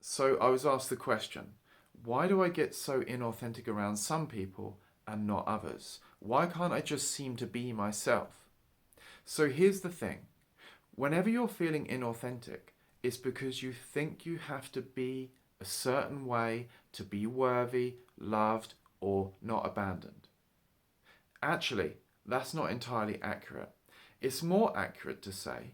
So I was asked the question, why do I get so inauthentic around some people and not others? Why can't I just seem to be myself? So here's the thing. Whenever you're feeling inauthentic, it's because you think you have to be a certain way to be worthy, loved, or not abandoned. Actually, that's not entirely accurate. It's more accurate to say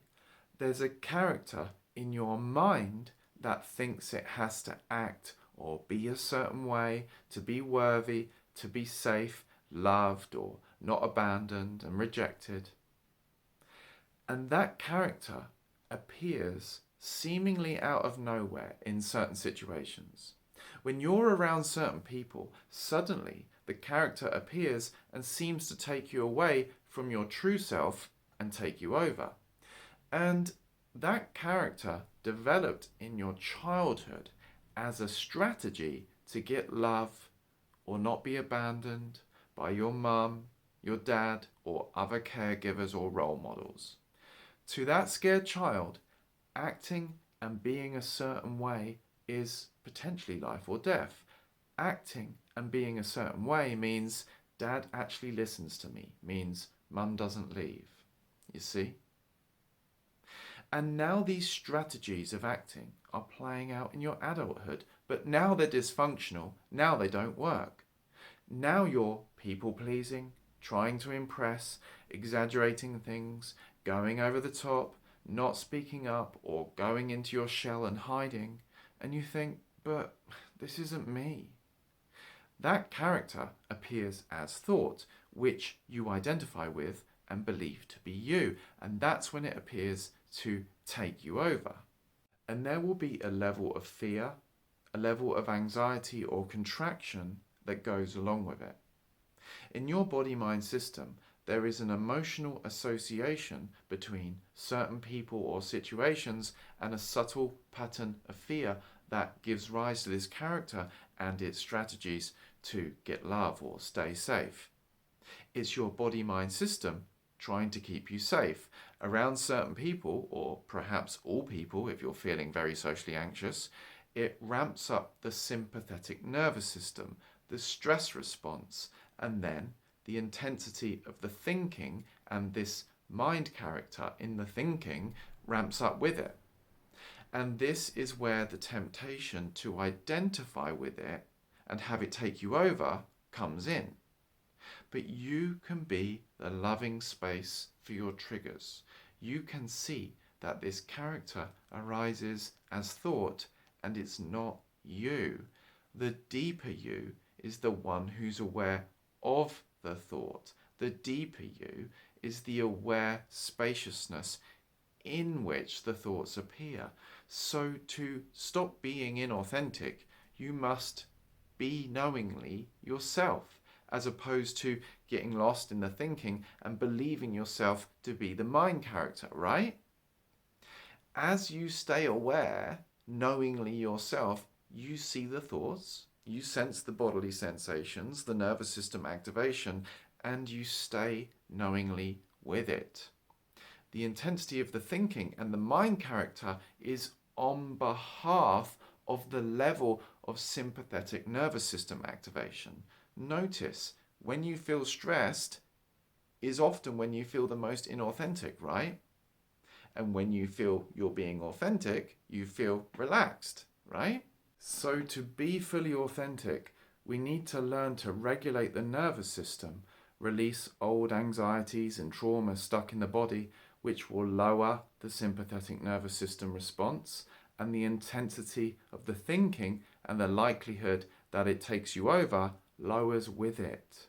there's a character in your mind that thinks it has to act or be a certain way to be worthy, to be safe, loved, or not abandoned and rejected. And that character appears seemingly out of nowhere in certain situations. When you're around certain people, suddenly the character appears and seems to take you away from your true self and take you over. And that character developed in your childhood as a strategy to get love or not be abandoned by your mum, your dad, or other caregivers or role models. To that scared child, acting and being a certain way is potentially life or death. Acting and being a certain way means dad actually listens to me, means mum doesn't leave. You see? And now these strategies of acting are playing out in your adulthood, but now they're dysfunctional, now they don't work. Now you're people pleasing, trying to impress, exaggerating things, going over the top, not speaking up, or going into your shell and hiding, and you think, but this isn't me. That character appears as thought, which you identify with and believe to be you, and that's when it appears to take you over. And there will be a level of fear, a level of anxiety or contraction that goes along with it. In your body-mind system, there is an emotional association between certain people or situations and a subtle pattern of fear that gives rise to this character and its strategies to get love or stay safe. It's your body-mind system trying to keep you safe around certain people, or perhaps all people if you're feeling very socially anxious. It ramps up the sympathetic nervous system, the stress response, and then the intensity of the thinking, and this mind character in the thinking ramps up with it. And this is where the temptation to identify with it and have it take you over comes in. But you can be the loving space for your triggers. You can see that this character arises as thought and it's not you. The deeper you is the one who's aware of the thought. The deeper you is the aware spaciousness in which the thoughts appear. So to stop being inauthentic, you must be knowingly yourself, as opposed to getting lost in the thinking and believing yourself to be the mind character, right? As you stay aware, knowingly yourself, you see the thoughts, you sense the bodily sensations, the nervous system activation, and you stay knowingly with it. The intensity of the thinking and the mind character is on behalf of the level of sympathetic nervous system activation. Notice, when you feel stressed is often when you feel the most inauthentic, right? And when you feel you're being authentic, you feel relaxed, right? So to be fully authentic, we need to learn to regulate the nervous system, release old anxieties and trauma stuck in the body, which will lower the sympathetic nervous system response and the intensity of the thinking, and the likelihood that it takes you over lowers with it.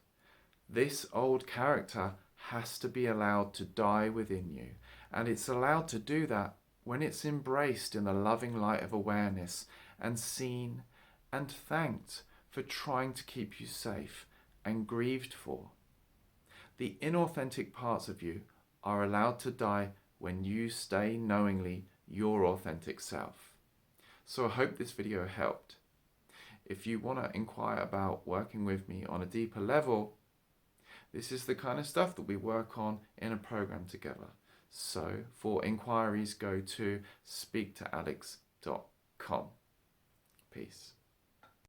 This old character has to be allowed to die within you, and it's allowed to do that when it's embraced in the loving light of awareness and seen and thanked for trying to keep you safe and grieved for. The inauthentic parts of you are allowed to die when you stay knowingly your authentic self. So I hope this video helped. If you want to inquire about working with me on a deeper level, this is the kind of stuff that we work on in a program together. So for inquiries, go to speaktoalex.com. Peace.